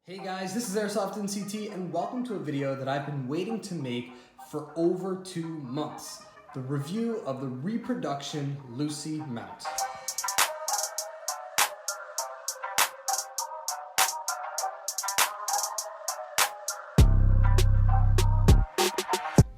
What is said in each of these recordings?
Hey guys, this is Airsoft NCT and welcome to a video that I've been waiting to make for over 2 months. The review of the Reproduction Lucie Mount.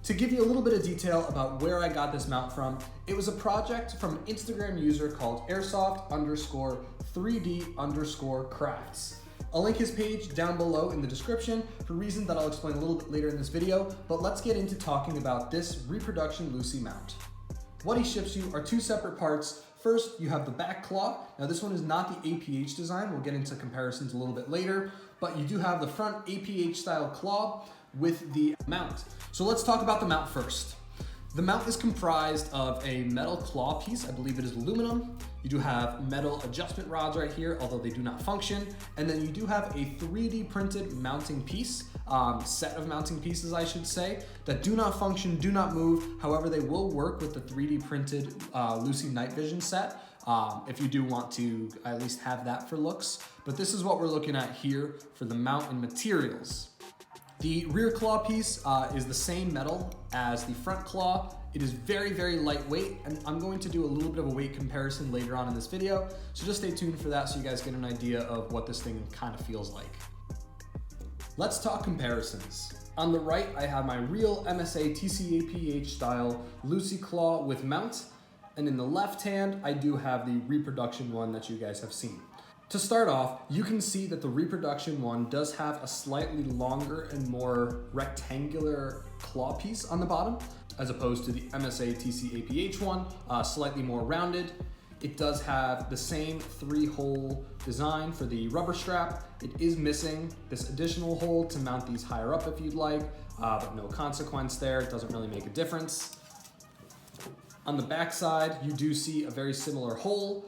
To give you a little bit of detail about where I got this mount from, it was a project from an Instagram user called Airsoft_3D_crafts. I'll link his page down below in the description for reasons that I'll explain a little bit later in this video, but let's get into talking about this Reproduction Lucie mount. What he ships you are 2 separate parts. First, you have the back claw. Now this one is not the APH design, we'll get into comparisons a little bit later, but you do have the front APH style claw with the mount. So let's talk about the mount first. The mount is comprised of a metal claw piece, I believe it is aluminum. You do have metal adjustment rods right here, although they do not function. And then you do have a 3D printed mounting piece, set of mounting pieces I should say, that do not function, do not move. However, they will work with the 3D printed Lucie night vision set if you do want to at least have that for looks. But this is what we're looking at here for the mount and materials. The rear claw piece is the same metal as the front claw. It is very, very lightweight, and I'm going to do a little bit of a weight comparison later on in this video, so just stay tuned for that so you guys get an idea of what this thing kind of feels like. Let's talk comparisons. On the right, I have my real MSA TCAPH style Lucie claw with mount, and in the left hand, I do have the Reproduction one that you guys have seen. To start off, you can see that the Reproduction one does have a slightly longer and more rectangular claw piece on the bottom, as opposed to the MSA TCAPH one, slightly more rounded. It does have the same 3-hole design for the rubber strap. It is missing this additional hole to mount these higher up if you'd like, but no consequence there. It doesn't really make a difference. On the back side, you do see a very similar hole,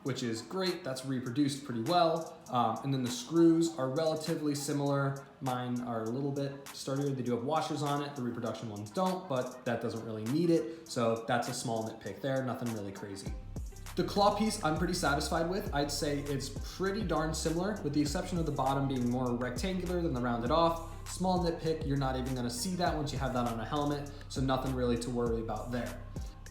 which is great. That's reproduced pretty well. And then the screws are relatively similar. Mine are a little bit sturdier. They do have washers on it. The Reproduction ones don't, but that doesn't really need it. So that's a small nitpick there, nothing really crazy. The claw piece I'm pretty satisfied with. I'd say it's pretty darn similar, with the exception of the bottom being more rectangular than the rounded off. Small nitpick, you're not even gonna see that once you have that on a helmet, so nothing really to worry about there.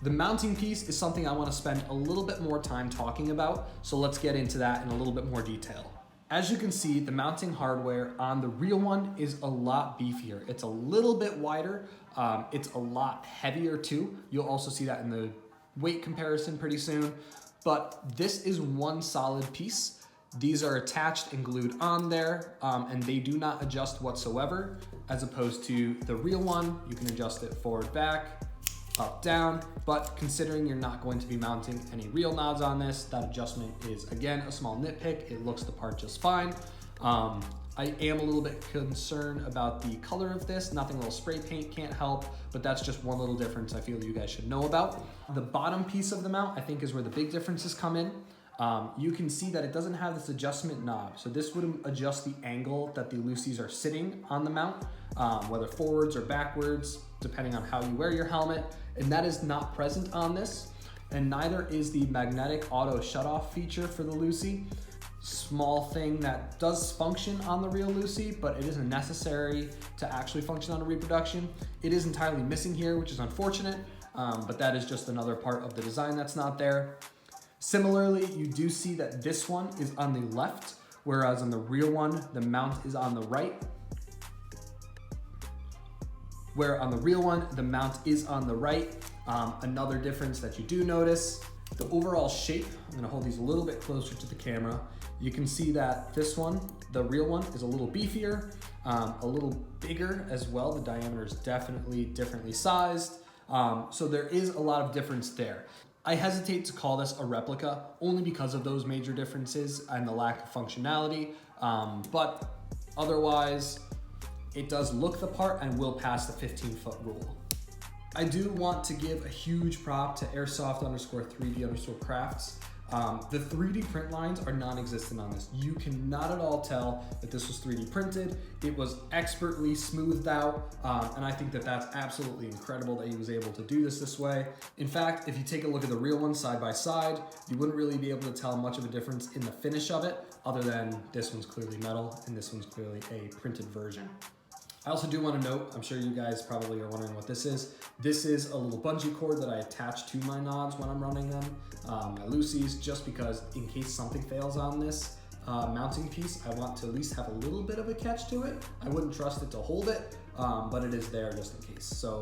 The mounting piece is something I want to spend a little bit more time talking about, so let's get into that in a little bit more detail. As you can see, the mounting hardware on the real one is a lot beefier. It's a little bit wider, it's a lot heavier too. You'll also see that in the weight comparison pretty soon, but this is one solid piece. These are attached and glued on there, and they do not adjust whatsoever, as opposed to the real one. You can adjust it forward, back, up, down, but considering you're not going to be mounting any real nods on this, that adjustment is, again, a small nitpick. It looks the part just fine. I am a little bit concerned about the color of this. Nothing a little spray paint can't help, but that's just one little difference I feel you guys should know about. The bottom piece of the mount, I think, is where the big differences come in. You can see that it doesn't have this adjustment knob. So this would adjust the angle that the Lucies are sitting on the mount, whether forwards or backwards, depending on how you wear your helmet. And that is not present on this. And neither is the magnetic auto shutoff feature for the Lucie. Small thing that does function on the real Lucie, but it isn't necessary to actually function on a Reproduction. It is entirely missing here, which is unfortunate, but that is just another part of the design that's not there. Similarly, you do see that this one is on the left, whereas on the real one, the mount is on the right. Where on the real one, the mount is on the right. Another difference that you do notice, the overall shape. I'm gonna hold these a little bit closer to the camera. You can see that this one, the real one, is a little beefier, a little bigger as well. The diameter is definitely differently sized. So there is a lot of difference there. I hesitate to call this a replica only because of those major differences and the lack of functionality, but otherwise, it does look the part and will pass the 15-foot rule. I do want to give a huge prop to Airsoft_3D_crafts. The 3D print lines are non-existent on this. You cannot at all tell that this was 3D printed. It was expertly smoothed out, and I think that that's absolutely incredible that he was able to do this way. In fact, if you take a look at the real one side by side, you wouldn't really be able to tell much of a difference in the finish of it, other than this one's clearly metal and this one's clearly a printed version. I also do want to note, I'm sure you guys probably are wondering what this is. This is a little bungee cord that I attach to my nods when I'm running them, my Lucie's, just because in case something fails on this mounting piece, I want to at least have a little bit of a catch to it. I wouldn't trust it to hold it, but it is there just in case. So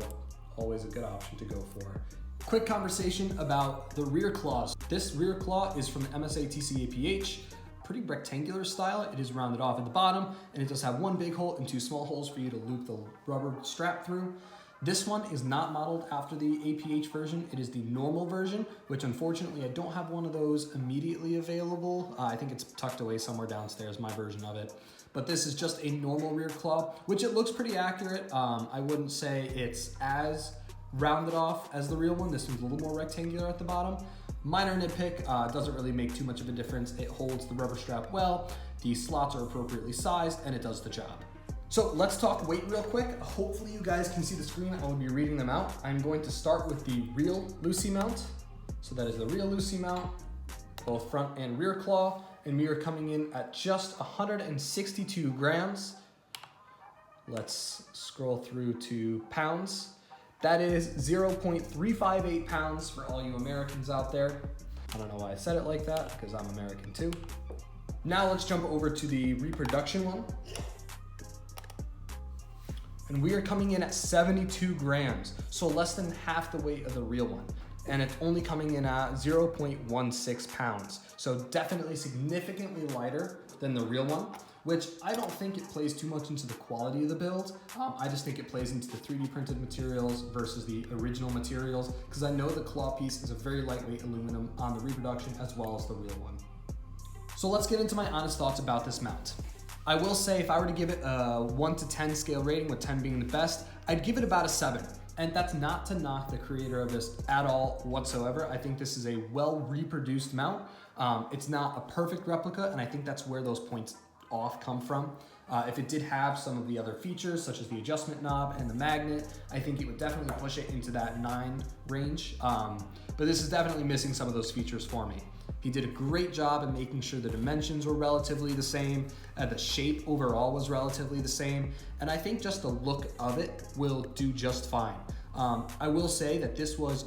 always a good option to go for. Quick conversation about the rear claws. This rear claw is from the MSA TCAPH. Pretty rectangular style. It is rounded off at the bottom, and it does have one big hole and two small holes for you to loop the rubber strap through. This one is not modeled after the APH version. It is the normal version, which unfortunately I don't have one of those immediately available. I think it's tucked away somewhere downstairs, my version of it. But this is just a normal rear claw, which it looks pretty accurate. I wouldn't say it's as rounded off as the real one. This one's a little more rectangular at the bottom. Minor nitpick, doesn't really make too much of a difference. It holds the rubber strap well, the slots are appropriately sized, and it does the job. So let's talk weight real quick. Hopefully you guys can see the screen. I will be reading them out. I'm going to start with the real Lucie Mount. So that is the real Lucie Mount, both front and rear claw, and we are coming in at just 162 grams. Let's scroll through to pounds. That is 0.358 pounds for all you Americans out there. I don't know why I said it like that, because I'm American too. Now let's jump over to the Reproduction one. And we are coming in at 72 grams, so less than half the weight of the real one. And it's only coming in at 0.16 pounds. So definitely significantly lighter than the real one, which I don't think it plays too much into the quality of the build. I just think it plays into the 3D printed materials versus the original materials, because I know the claw piece is a very lightweight aluminum on the Reproduction as well as the real one. So let's get into my honest thoughts about this mount. I will say if I were to give it a 1 to 10 scale rating, with 10 being the best, I'd give it about a 7. And that's not to knock the creator of this at all whatsoever. I think this is a well reproduced mount. It's not a perfect replica, and I think that's where those points off come from. If it did have some of the other features, such as the adjustment knob and the magnet, I think it would definitely push it into that 9 range. But this is definitely missing some of those features for me. He did a great job in making sure the dimensions were relatively the same, the shape overall was relatively the same, and I think just the look of it will do just fine. I will say that this was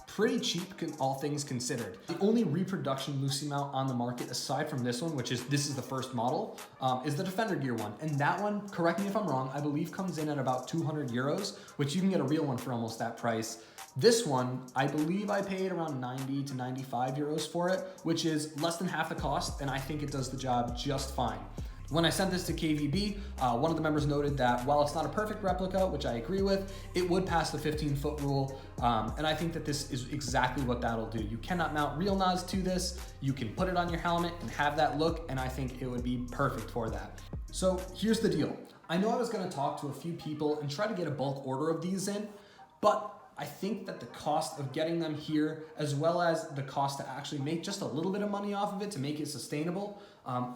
pretty cheap, all things considered. The only Reproduction Lucie mount on the market, aside from this one, this is the first model, is the Defender Gear one. And that one, correct me if I'm wrong, I believe comes in at about 200 euros, which you can get a real one for almost that price. This one, I believe I paid around 90 to 95 euros for it, which is less than half the cost, and I think it does the job just fine. When I sent this to KVB, one of the members noted that while it's not a perfect replica, which I agree with, it would pass the 15-foot rule, and I think that this is exactly what that'll do. You cannot mount real nods to this, you can put it on your helmet and have that look, and I think it would be perfect for that. So here's the deal. I know I was gonna talk to a few people and try to get a bulk order of these in, but I think that the cost of getting them here, as well as the cost to actually make just a little bit of money off of it to make it sustainable,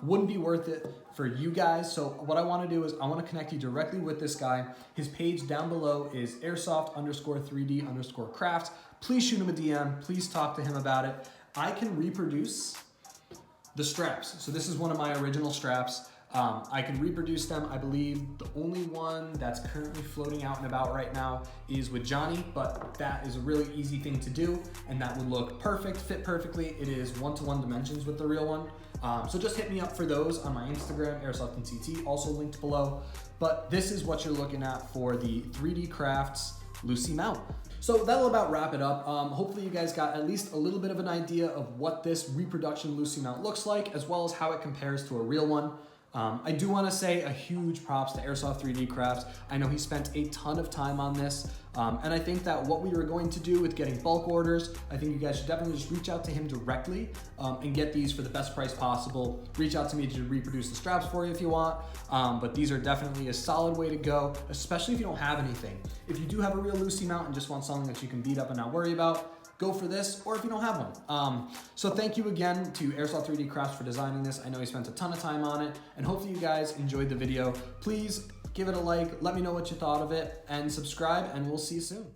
wouldn't be worth it for you guys. So what I want to do is I want to connect you directly with this guy. His page down below is airsoft_3D_craft. Please shoot him a DM. Please talk to him about it. I can reproduce the straps. So this is one of my original straps. I can reproduce them. I believe the only one that's currently floating out and about right now is with Johnny, but that is a really easy thing to do, and that would look perfect, fit perfectly. It is 1-to-1 dimensions with the real one. So just hit me up for those on my Instagram, Airsoft and CT, also linked below. But this is what you're looking at for the 3D Crafts Lucie Mount. So that'll about wrap it up. Hopefully you guys got at least a little bit of an idea of what this Reproduction Lucie Mount looks like, as well as how it compares to a real one. I do want to say a huge props to Airsoft 3D Crafts. I know he spent a ton of time on this, and I think that what we were going to do with getting bulk orders, I think you guys should definitely just reach out to him directly and get these for the best price possible. Reach out to me to reproduce the straps for you if you want, but these are definitely a solid way to go, especially if you don't have anything. If you do have a real Lucie mount and just want something that you can beat up and not worry about, go for this, or if you don't have one. So thank you again to Airsoft 3D Crafts for designing this. I know he spent a ton of time on it, and hopefully you guys enjoyed the video. Please give it a like, let me know what you thought of it, and subscribe, and we'll see you soon.